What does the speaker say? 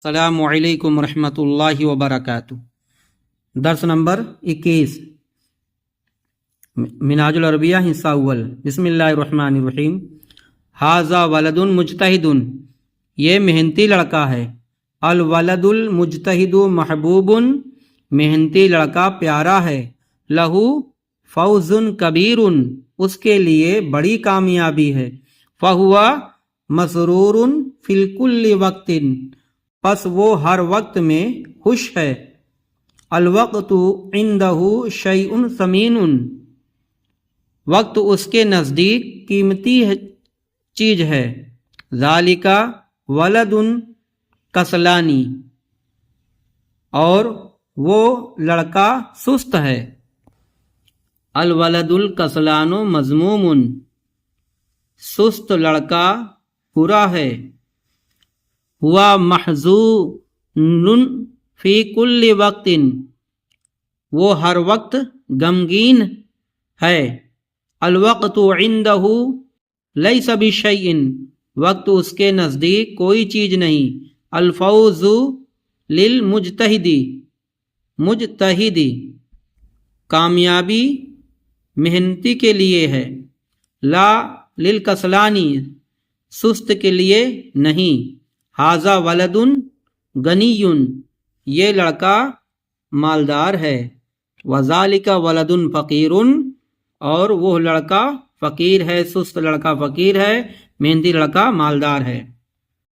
السلام علیکم ورحمۃ اللہ وبرکاتہ۔ درس نمبر 21 منہاج العربیہ حصہ اول۔ بسم اللہ الرحمن الرحیم۔ ھذا ولد مجتہد، یہ محنتی لڑکا ہے۔ الولد المجتہد محبوب، محنتی لڑکا پیارا ہے۔ لہو فوز کبیر، اس کے لیے بڑی کامیابی ہے۔ فہو مسرور فی الکل وقت، پس وہ ہر وقت میں خوش ہے۔ الوقت عندہ شیء ثمین، وقت اس کے نزدیک قیمتی چیز ہے۔ ذالک ولد کسلانی، اور وہ لڑکا سست ہے۔ الولد الکسلان مذموم، سست لڑکا برا ہے۔ ہوا محزون فی کل وقت، وہ ہر وقت غمگین ہے۔ الوقت عندہ لیس بشیء، وقت اس کے نزدیک کوئی چیز نہیں۔ الفوز للمجتہد، مجتہد، کامیابی محنتی کے لیے ہے۔ لا للکسلانی، سست کے لیے نہیں۔ ھذا ولد غنی، یہ لڑکا مالدار ہے۔ وذالک ولد فقیر، اور وہ لڑکا فقیر ہے، سست لڑکا فقیر ہے، محنتی لڑکا مالدار ہے۔